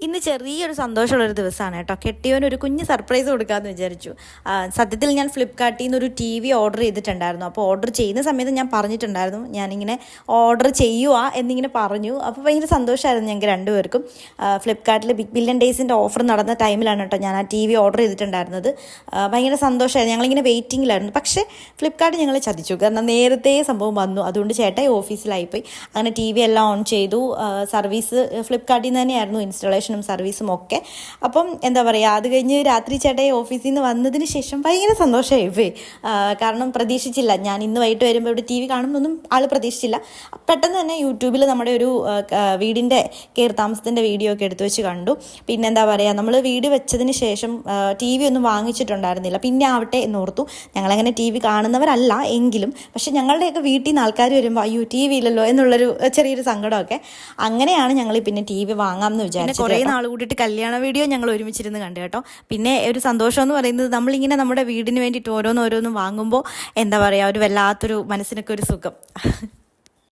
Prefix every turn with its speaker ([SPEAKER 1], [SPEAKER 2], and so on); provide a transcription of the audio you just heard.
[SPEAKER 1] ഇന്ന് ചെറിയൊരു സന്തോഷമുള്ളൊരു ദിവസമാണ് കേട്ടോ. കെട്ടിയോനൊരു കുഞ്ഞ് സർപ്രൈസ് കൊടുക്കാമെന്ന് വിചാരിച്ചു. സത്യത്തിൽ ഞാൻ ഫ്ലിപ്കാർട്ടിൽ നിന്ന് ഒരു TV ഓർഡർ ചെയ്തിട്ടുണ്ടായിരുന്നു. അപ്പോൾ ഓർഡർ ചെയ്യുന്ന സമയത്ത് ഞാൻ പറഞ്ഞിട്ടുണ്ടായിരുന്നു ഞാനിങ്ങനെ ഓർഡർ ചെയ്യുക എന്നിങ്ങനെ പറഞ്ഞു. അപ്പോൾ ഭയങ്കര സന്തോഷമായിരുന്നു ഞങ്ങൾക്ക് രണ്ടുപേർക്കും. ഫ്ലിപ്കാർട്ടിൽ ബിഗ് ബില്യൺ ഡേയ്സിൻ്റെ ഓഫർ നടന്ന ടൈമിലാണ് കേട്ടോ ഞാൻ ആ TV ഓർഡർ ചെയ്തിട്ടുണ്ടായിരുന്നത്. ഭയങ്കര സന്തോഷമായിരുന്നു. ഞങ്ങളിങ്ങനെ വെയിറ്റിങ്ങിലായിരുന്നു. പക്ഷേ ഫ്ലിപ്കാർട്ട് ഞങ്ങളെ ചതിച്ചു. കാരണം നേരത്തെ സംഭവം വന്നു. അതുകൊണ്ട് ചേട്ടായി ഓഫീസിലായിപ്പോയി. അങ്ങനെ TV എല്ലാം ഓൺ ചെയ്തു. സർവീസ് ഫ്ലിപ്കാർട്ടിൽ നിന്ന് തന്നെയായിരുന്നു ഇൻസ്റ്റാളേഷനും സർവീസും ഒക്കെ. അപ്പം എന്താ പറയുക, അത് കഴിഞ്ഞ് രാത്രി ചേട്ടായി ഓഫീസിൽ നിന്ന് വന്നതിന് ശേഷം ഭയങ്കര സന്തോഷമായി പോയി. കാരണം പ്രതീക്ഷിച്ചില്ല, ഞാൻ ഇന്ന് വൈകിട്ട് വരുമ്പോൾ ഇവിടെ TV കാണുമെന്നൊന്നും ആൾ പ്രതീക്ഷിച്ചില്ല. പെട്ടെന്ന് തന്നെ യൂട്യൂബിൽ നമ്മുടെ ഒരു വീടിൻ്റെ കയറി താമസത്തിൻ്റെ വീഡിയോ ഒക്കെ എടുത്തു വെച്ച് കണ്ടു. പിന്നെ എന്താ പറയുക, നമ്മൾ വീട് വെച്ചതിന് ശേഷം TV ഒന്നും വാങ്ങിച്ചിട്ടുണ്ടായിരുന്നില്ല. പിന്നെ ആവട്ടെ എന്നോർത്തു. ഞങ്ങളങ്ങനെ TV കാണുന്നവരല്ല എങ്കിലും, പക്ഷെ ഞങ്ങളുടെയൊക്കെ വീട്ടിൽ നിന്ന് ആൾക്കാർ വരുമ്പോൾ അയ്യോ TV ഇല്ലല്ലോ എന്നുള്ളൊരു ചെറിയൊരു സങ്കടമൊക്കെ. അങ്ങനെയാണ് ഞങ്ങൾ പിന്നെ TV വാങ്ങാമെന്ന് വിചാരിച്ചത്. കുറേ നാൾ കൂടിയിട്ട് കല്യാണ വീഡിയോ ഞങ്ങൾ ഒരുമിച്ചിരുന്ന് കണ്ടു കേട്ടോ. പിന്നെ ഒരു സന്തോഷം എന്ന് പറയുന്നത്, നമ്മളിങ്ങനെ നമ്മുടെ വീടിന് വേണ്ടിയിട്ട് ഓരോന്നോരോന്നും വാങ്ങുമ്പോൾ എന്താ പറയുക, ഒരു വല്ലാത്തൊരു മനസ്സിനൊക്കെ ഒരു സുഖം.